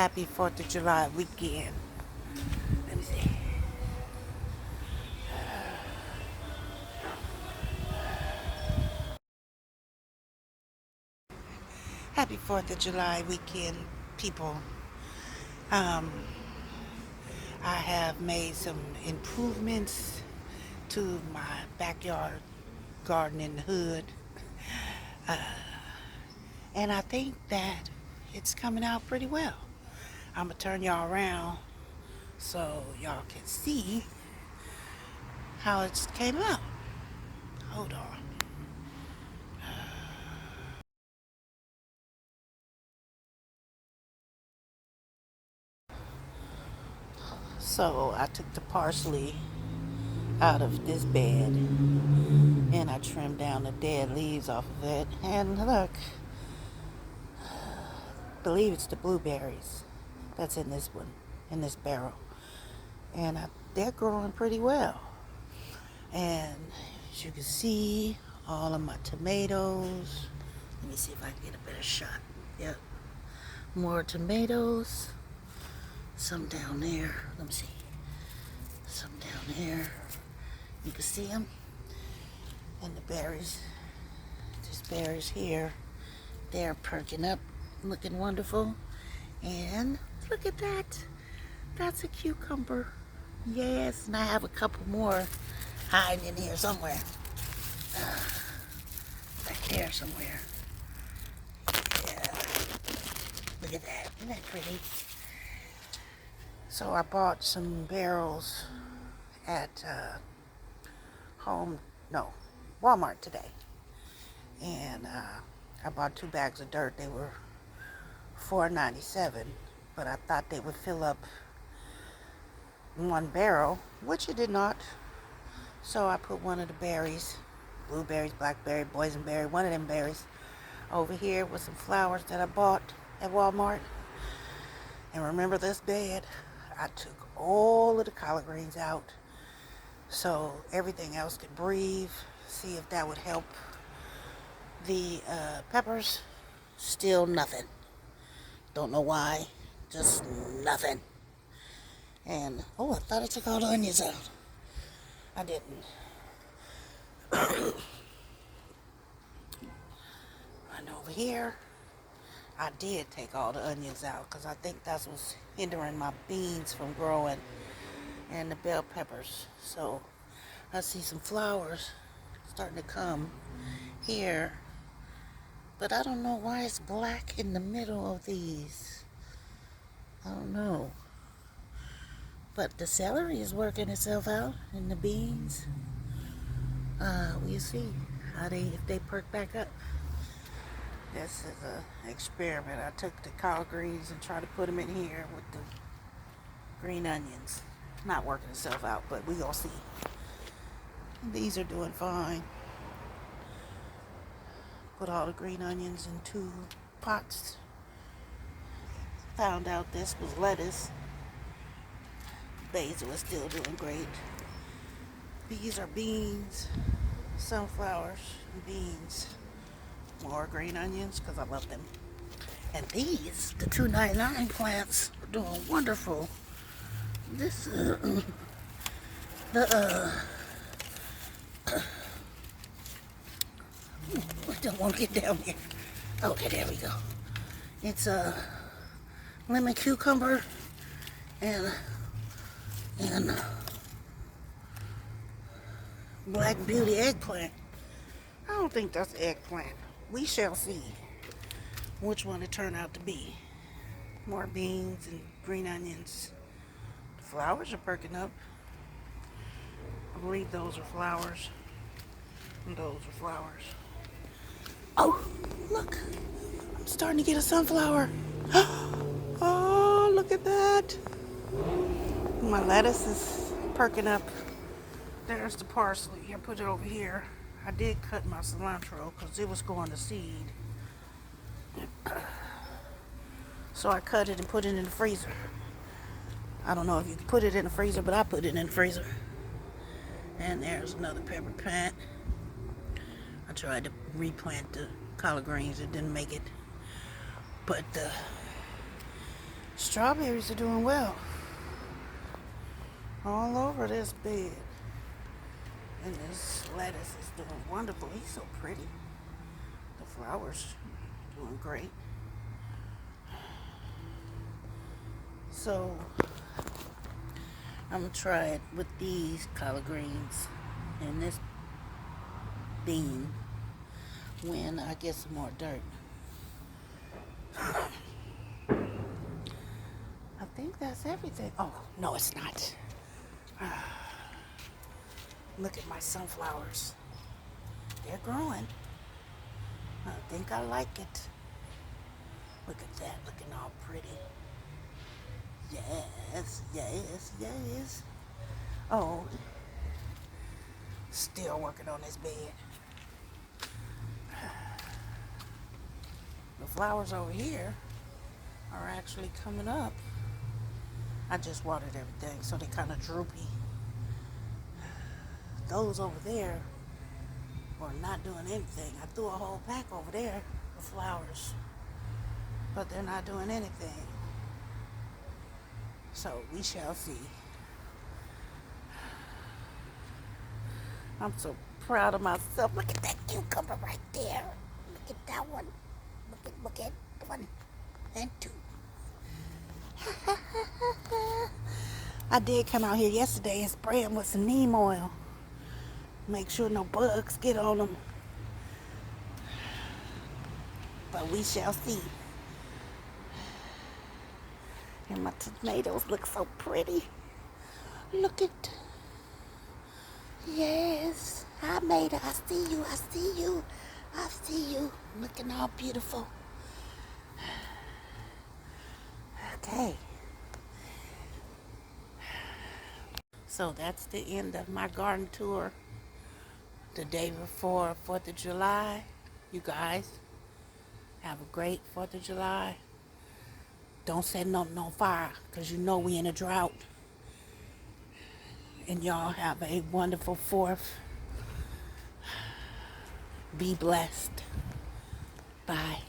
Happy 4th of July weekend. Let me see. Happy 4th of July weekend, people. Um, I have made some improvements to my backyard garden in the hood. And I think that it's coming out pretty well. I'm going to turn y'all around so y'all can see how it came out. Hold on. So I took the parsley out of this bed and I trimmed down the dead leaves off of it. And look, believe it's the blueberries that's in this one, in this barrel. And they're growing pretty well. And as you can see, all of my tomatoes. Let me see if I can get a better shot. Yep. More tomatoes. Some down there. Let me see. Some down there. You can see them. And the berries. There's berries here. They're perking up, looking wonderful. And look at that. That's a cucumber. Yes, and I have a couple more hiding in here somewhere. Right there somewhere. Yeah. Look at that. Isn't that pretty? So I bought some barrels at home, no, Walmart today. And I bought 2 bags of dirt. They were $4.97, but I thought they would fill up 1 barrel, which it did not. So I put one of the berries, blueberries, blackberry, boysenberry, one of them berries, over here with some flowers that I bought at Walmart. And remember this bed? I took all of the collard greens out so everything else could breathe. See if that would help the peppers. Still nothing. Don't know why. Just nothing. And, oh, I thought I took all the onions out. I didn't. And over here, I did take all the onions out because I think that's what's hindering my beans from growing and the bell peppers. So I see some flowers starting to come here, but I don't know why it's black in the middle of these. I don't know. But the celery is working itself out and the beans. We'll see how if they perk back up. This is an experiment. I took the collard greens and tried to put them in here with the green onions. Not working itself out, but we gonna see. These are doing fine. Put all the green onions in 2 pots. Found out this was lettuce. Basil is still doing great. These are beans, sunflowers, and beans. More green onions because I love them. And these, the $2.99 plants, are doing wonderful. This I don't want to get down here. Okay, there we go. It's a lemon cucumber and black beauty eggplant. I don't think that's eggplant. We shall see which one it turned out to be. More beans and green onions. The flowers are perking up. I believe those are flowers. And those are flowers. Oh, look. I'm starting to get a sunflower. Oh, look at that. My lettuce is perking up. There's the parsley. I put it over here. I did cut my cilantro because it was going to seed. So I cut it and put it in the freezer. I don't know if you can put it in the freezer, but I put it in the freezer. And there's another pepper plant. I tried to replant the collard greens. It didn't make it. But Strawberries are doing well all over this bed. And this lettuce is doing wonderful. He's so pretty. The flowers doing great. So I'm gonna try it with these collard greens and this bean when I get some more dirt. I think that's everything. Oh, no, it's not. Look at my sunflowers. They're growing. I think I like it. Look at that, looking all pretty. Yes, yes, yes. Oh, still working on this bed. The flowers over here are actually coming up. I just watered everything, so they're kind of droopy. Those over there are not doing anything. I threw a whole pack over there of flowers, but they're not doing anything. So we shall see. I'm so proud of myself. Look at that cucumber right there. Look at that one. Look at 1 and 2. I did come out here yesterday and spray them with some neem oil. Make sure no bugs get on them. But we shall see. And my tomatoes look so pretty. Look at. Yes. Hi, Maida. I see you. I see you. I see you. Looking all beautiful. Okay. So that's the end of my garden tour. The day before 4th of July. You guys have a great 4th of July. Don't set nothing on fire, because you know we in a drought. And y'all have a wonderful 4th. Be blessed. Bye.